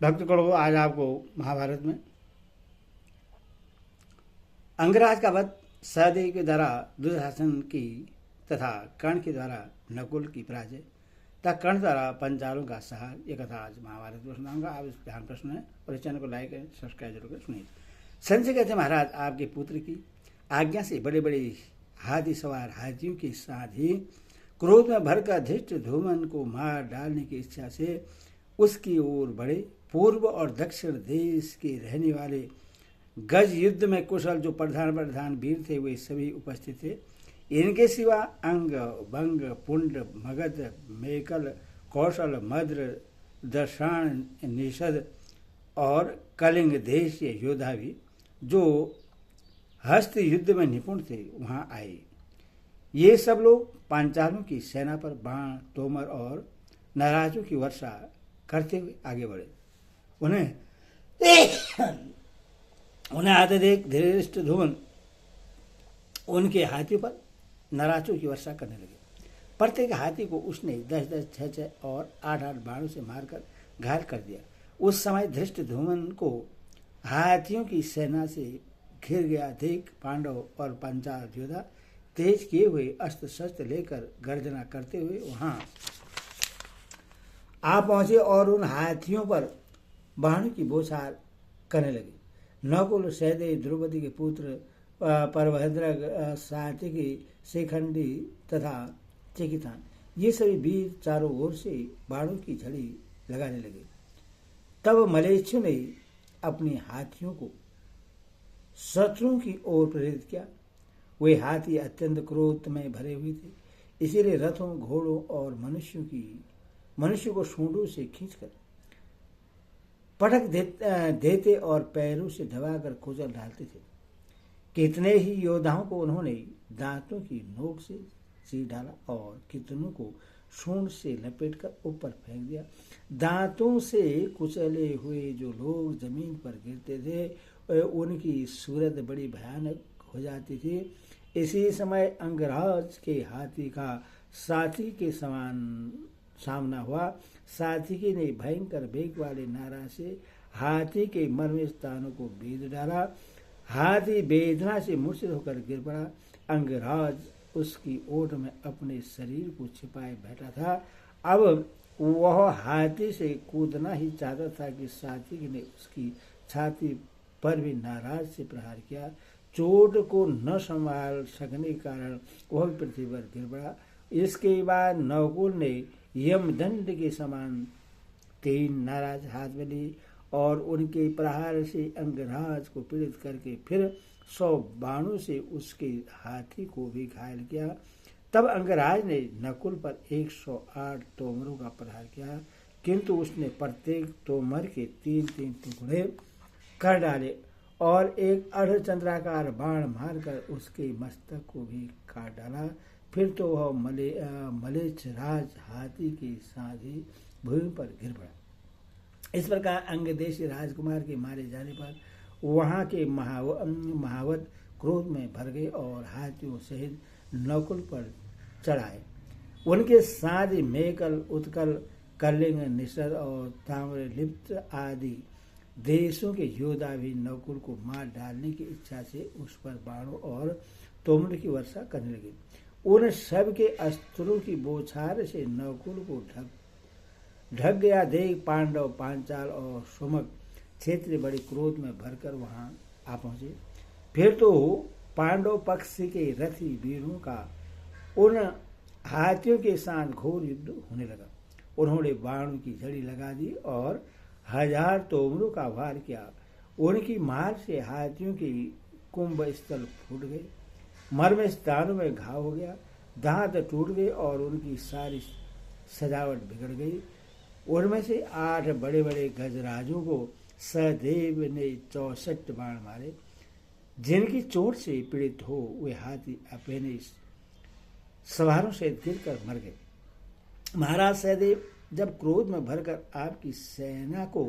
भक्तगणों, आज आपको महाभारत में अंगराज का वध, सहदेव के द्वारा दुशासन की तथा कर्ण के द्वारा नकुल की पराजय तथा कर्ण द्वारा पंचालों का सहार, ये कथा आज महाभारत में सुनाऊंगा। आप इस ध्यान प्रश्न है और इस चैनल को लाइक करें, सब्सक्राइब जरूर करें। सुनिए। संजय कहते महाराज, आपके पुत्र की आज्ञा से बड़े बड़े हाथी सवार हाथियों के साथ ही क्रोध में भरकर धृष्ट धूमन को मार डालने की इच्छा से उसकी ओर बढ़े। पूर्व और दक्षिण देश के रहने वाले गज युद्ध में कुशल जो प्रधान वीर थे वे सभी उपस्थित थे। इनके सिवा अंग, बंग, पुंड, मगध, मेकल, कौशल, मद्र, दशाण, निषद और कलिंग देश के योद्धा भी जो हस्त युद्ध में निपुण थे वहां आए। ये सब लोग पांचालों की सेना पर बाण, तोमर और नाराजों की वर्षा करते हुए आगे बढ़े। उन्हें आते देख धृष्ट धूमन उनके हाथियों पर नाराजों की वर्षा करने लगे। प्रत्येक हाथी को उसने 10-10, 6-6 और 8-8 बाणों से मारकर घायल कर दिया। उस समय धृष्ट धूमन को हाथियों की सेना से घिर गया देख पांडव और पंचाल योद्धा तेज किए हुए अस्त्र शस्त्र लेकर गर्जना करते हुए वहां आ पहुंचे और उन हाथियों पर बाणों की बौछार करने लगे। नकुल, सहदेव, द्रौपदी के पुत्र परभद्र, सात्यकी, शिखंडी तथा चिकितान, ये सभी वीर चारों ओर से बाणों की झड़ी लगाने लगे। तब मलेच्छु ने अपने हाथियों को शत्रुओं की ओर प्रेरित किया। वे हाथी अत्यंत क्रोध में भरे हुए थे, इसीलिए रथों, घोड़ों और मनुष्य को सूंडों से खींचकर पटक देते और पैरों से दबाकर कुचल डालते थे। कितने ही योद्धाओं को उन्होंने दांतों की नोक से चीर डाला और कितनों को सूंड से लपेटकर ऊपर फेंक दिया। दांतों से कुचले हुए जो लोग जमीन पर गिरते थे उनकी सूरत बड़ी भयानक हो जाती थी। इसी समय अंगराज के हाथी का साथी के समान सामना हुआ। साथी ने भयंकर वेग वाले नारा से हाथी के मर्म स्थानों को भेद डाला। हाथी वेदना से मूर्छित होकर गिर पड़ा। अंगराज उसकी ओट में अपने शरीर को छिपाए बैठा था। अब वह हाथी से कूदना ही चाहता था कि साथी ने उसकी छाती पर भी नाराज से प्रहार किया। चोट को न संभाल सकने के कारण वह पृथ्वी पर गिर पड़ा। इसके बाद नकुल ने यमदंड के समान 3 नाराज हाथ में ली और उनके प्रहार से अंगराज को पीड़ित करके फिर 100 बाणों से उसके हाथी को भी घायल किया। तब अंगराज ने नकुल पर 108 तोमरों का प्रहार किया, किंतु उसने प्रत्येक तोमर के 3-3 टुकड़े कर डाले और एक अर्धचंद्राकार बाण मारकर उसके मस्तक को भी काट डाला। फिर तो वह मलेच्छ राज हाथी के साथ ही भूमि पर गिर पड़ा। इस प्रकार अंगदेशी राजकुमार के मारे जाने पर वहां के महावत क्रोध में भर गए और हाथियों सहित नकुल पर चढ़ाए। उनके साथ ही मेकल, उत्कल, कलिंग, निषद और ताम्रलिप्त आदि देशों के योद्धा भी नकुल को मार डालने की इच्छा से उस पर बाणों और तोमर की वर्षा करने लगे। उन सब के अस्त्रों की बौछार से नकुल को ढक गया देख पांडव, पांचाल और सुमक क्षेत्रीय बड़े क्रोध में भरकर वहां आ पहुंचे। फिर तो पांडव पक्ष के रथी वीरों का उन हाथियों के साथ घोर युद्ध होने लगा। उन्होंने बाणों की झड़ी लगा दी और 1000 तोमरों का वार किया। उनकी मार से हाथियों के कुंभ स्थल फूट गए, मर्म स्थानों में घाव हो गया, दांत टूट गए और उनकी सारी सजावट बिगड़ गई। उनमें से 8 बड़े बड़े गजराजों को सहदेव ने 64 बाण मारे। जिनकी चोट से पीड़ित हो वे हाथी अपने सवारों से गिरकर मर गए। महाराज सहदेव जब क्रोध में भरकर आपकी सेना को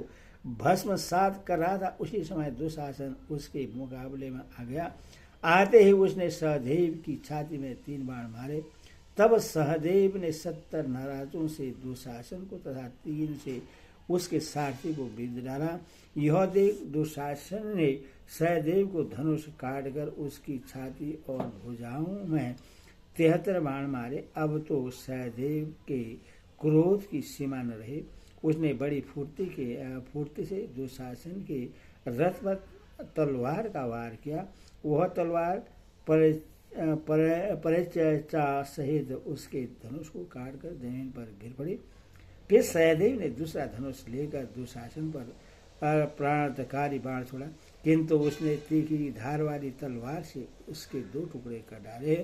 भस्मसात कर रहा था, उसी समय दुशासन उसके मुकाबले में आ गया। आते ही उसने सहदेव की छाती में 3 बाण मारे। तब सहदेव ने 70 नाराजों से दुशासन को तथा 3 से उसके सारथी को बींध डाला। यह देख दुशासन ने सहदेव को धनुष काटकर उसकी छाती और भुजाओं में 73 बाण मारे। अब तो सहदेव के क्रोध की सीमा न रही। उसने बड़ी फुर्ती से दुशासन के रथ पर तलवार का वार किया। वह तलवार परिचर्चा सहित उसके धनुष को काटकर जमीन पर गिर पड़ी। फिर सहदेव ने दूसरा धनुष लेकर दुशासन पर प्राणघातकारी बाण छोड़ा, किंतु उसने तीखी धार वाली तलवार से उसके 2 टुकड़े कर डाले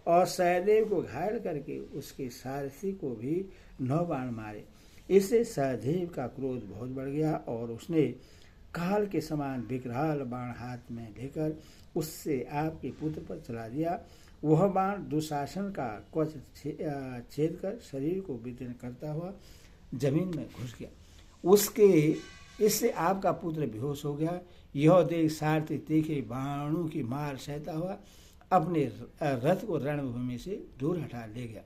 और सहदेव को घायल करके उसके सारथी को भी 9 बाण मारे। इससे सहदेव का क्रोध बहुत बढ़ गया और उसने काल के समान विकराल बाण हाथ में लेकर उससे आपके पुत्र पर चला दिया। वह बाण दुशासन का कवच छेद कर शरीर को विदीर्ण करता हुआ जमीन में घुस गया। इससे आपका पुत्र बेहोश हो गया। यह देख सारथी तीखे बाणों की मार सहता हुआ अपने रथ को रणभूमि से दूर हटा ले गया।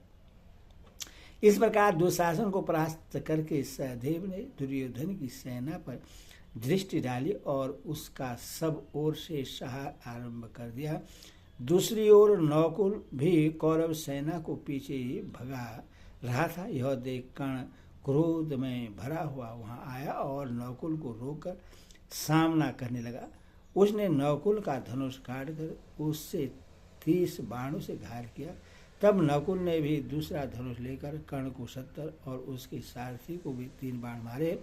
इस प्रकार दुशासन को परास्त करके सहदेव ने दुर्योधन की सेना पर दृष्टि डाली और उसका सब ओर से सहार आरंभ कर दिया। दूसरी ओर नकुल भी कौरव सेना को पीछे ही भगा रहा था। यह देख कर्ण क्रोध में भरा हुआ वहां आया और नकुल को रोककर सामना करने लगा। उसने नकुल का धनुष काटकर उससे 30 बाणों से घायल किया। तब नकुल ने भी दूसरा धनुष लेकर कर्ण को 70 और उसके सारथी को भी 3 बाण मारे।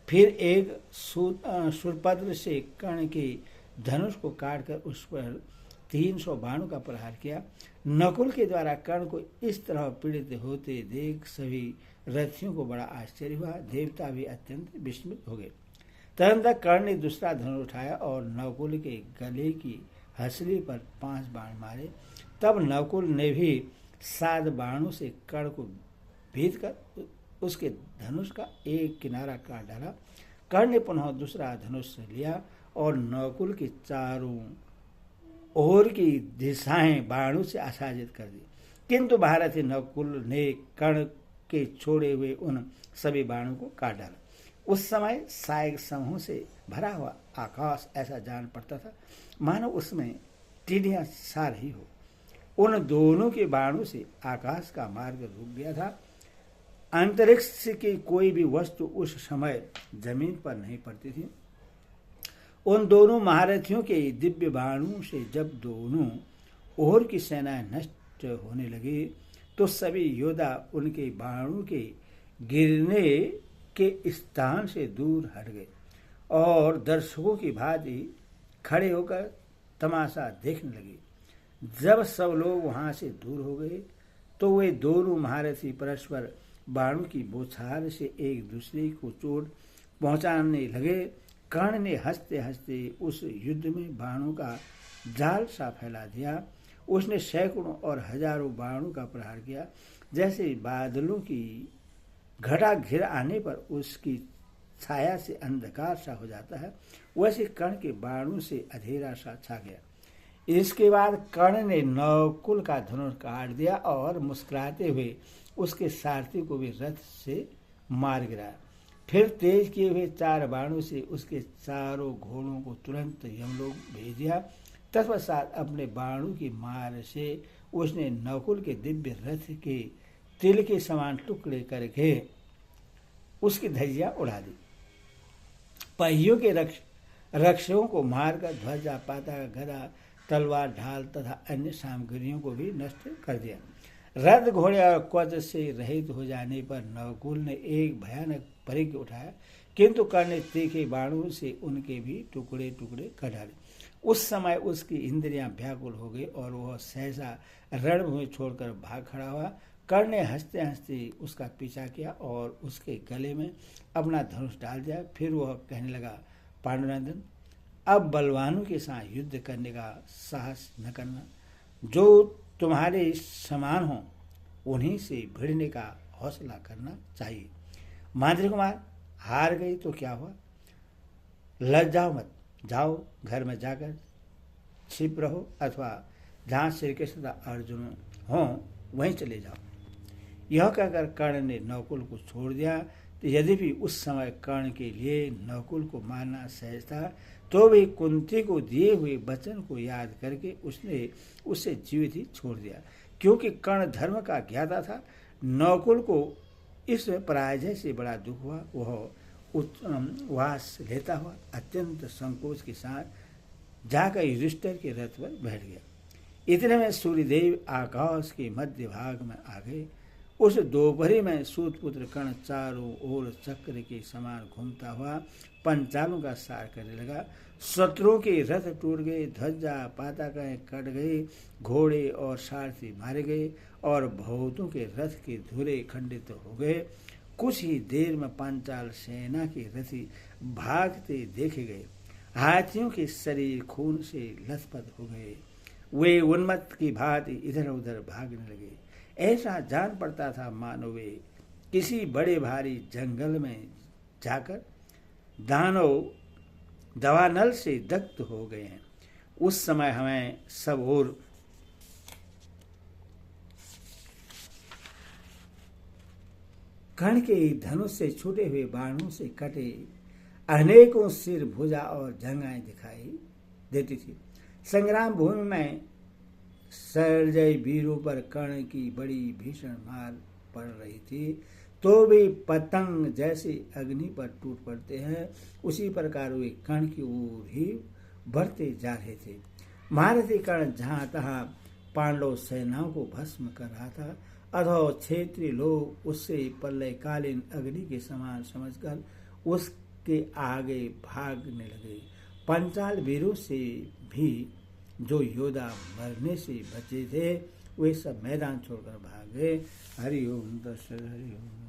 फिर एक शूरपद्र से कर्ण के धनुष को काटकर उस पर 300 बाणों का प्रहार किया। नकुल के द्वारा कर्ण को इस तरह पीड़ित होते देख सभी रथियों को बड़ा आश्चर्य हुआ। देवता भी अत्यंत विस्मित हो गए। तदनंतर कर्ण ने दूसरा धनुष उठाया और नकुल के गले की हंसली पर 5 बाण मारे। तब नकुल ने भी 7 बाणों से कर्ण को भेद कर उसके धनुष का एक किनारा काट डाला। कर्ण ने पुनः दूसरा धनुष लिया और नकुल के चारों ओर की दिशाएं बाणों से आच्छादित कर दी, किंतु महारथी नकुल ने कर्ण के छोड़े हुए उन सभी बाणों को काट डाला। उस समय सायक समूह से भरा हुआ आकाश ऐसा जान पड़ता था मानो उसमें टिड्डियां सा रही हो। उन दोनों के बाणों से आकाश का मार्ग रुक गया था। अंतरिक्ष की कोई भी वस्तु उस समय जमीन पर नहीं पड़ती थी। उन दोनों महारथियों के दिव्य बाणों से जब दोनों ओर की सेनाएं नष्ट होने लगी तो सभी योद्धा उनके बाणों के गिरने के स्थान से दूर हट गए और दर्शकों की भांति खड़े होकर तमाशा देखने लगे। जब सब लोग वहां से दूर हो गए तो वे दोनों महारथी परस्पर बाणों की बौछार से एक दूसरे को चोट पहुंचाने लगे। कर्ण ने हंसते हंसते उस युद्ध में बाणों का जाल सा फैला दिया। उसने सैकड़ों और हजारों बाणों का प्रहार किया। जैसे बादलों की घटा घिर आने पर उसकी छाया से अंधकार सा हो जाता है, वैसे कर्ण के बाणों से अंधेरा सा छा गया। इसके बाद कर्ण ने नकुल का धनुष काट दिया और मुस्कुराते हुए उसके सारथी को भी रथ से मार गिराया। फिर तेज किए हुए 4 बाणों से उसके चारों घोड़ों को तुरंत यमलोक भेज दिया। तत्पश्चात अपने बाणों की मार से उसने नकुल के दिव्य रथ के तिल के समान टुकड़े करके उसकी धज्जियां उड़ा दी। पहियों के रक्षकों को मारकर ध्वजा, पताका, गदा, तलवार, ढाल तथा अन्य सामग्रियों को भी नष्ट कर दिया। रथ, घोड़े और कवच से रहित हो जाने पर नकुल ने एक भयानक परिघ उठाया, किंतु कर्ण ने तीखे बाणों से उनके भी टुकड़े टुकड़े कर डाले। उस समय उसकी इंद्रियां व्याकुल हो गई और वह सहसा रणभूमि छोड़कर भाग खड़ा हुआ। कर्ण ने हंसते हंसते उसका पीछा किया और उसके गले में अपना धनुष डाल दिया। फिर वह कहने लगा, पांडुनंदन, अब बलवानों के साथ युद्ध करने का साहस न करना। जो तुम्हारे समान हो उन्हीं से भिड़ने का हौसला करना चाहिए। माद्री कुमार, हार गई तो क्या हुआ, लज्जाओ मत, जाओ घर में जाकर छिप रहो अथवा जहाँ श्री कृष्ण तथा अर्जुन हो वहीं चले जाओ। यह कहकर कर्ण ने नकुल को छोड़ दिया। यद्यपि उस समय कर्ण के लिए नकुल को मारना सहज था, तो भी कुंती को दिए हुए वचन को याद करके उसने उसे जीवित ही छोड़ दिया, क्योंकि कर्ण धर्म का ज्ञाता था। नकुल को इस पराजय से बड़ा दुख हुआ। वह वास लेता हुआ अत्यंत संकोच के साथ जाकर युधिष्ठिर के रथ पर बैठ गया। इतने में सूर्यदेव आकाश के मध्य भाग में आ गए। उस दोपहरी में सूतपुत्र कर्ण चारों ओर चक्र के समान घूमता हुआ पंचालों का सार करने लगा। शत्रुओं के रथ टूट गए, ध्वजा पताकाएं कट गई, घोड़े और सारथी मारे गए और बहुतों के रथ के धुरे खंडित हो गए। कुछ ही देर में पांचाल सेना के रथी भागते देखे गए। हाथियों के शरीर खून से लथपथ हो गए। वे उन्मत्त की भांति इधर उधर भागने लगे। ऐसा जान पड़ता था मानो वे किसी बड़े भारी जंगल में जाकर दानव दवानल से दग्ध हो गए हैं। उस समय हमें सब ओर कर्ण के धनुष से छूटे हुए बाणों से कटे अनेकों सिर, भुजा और जंघाएं दिखाई देती थी। संग्राम भूमि में सर्जय वीरों पर कर्ण की बड़ी भीषण मार पड़ रही थी, तो भी पतंग जैसे अग्नि पर टूट पड़ते हैं, उसी प्रकार वे कर्ण की ओर ही बढ़ते जा रहे थे। महारथी कर्ण जहां तहां पांडव सेनाओं को भस्म कर रहा था, अथवा क्षेत्रीय लोग उससे प्रलयकालीन अग्नि के समान समझकर उसके आगे भागने लगे। पंचाल वीरों से भी जो योद्धा मरने से बचे थे, वे सब मैदान छोड़कर भाग गए। हरि ओम तत्सत। हरि ओम।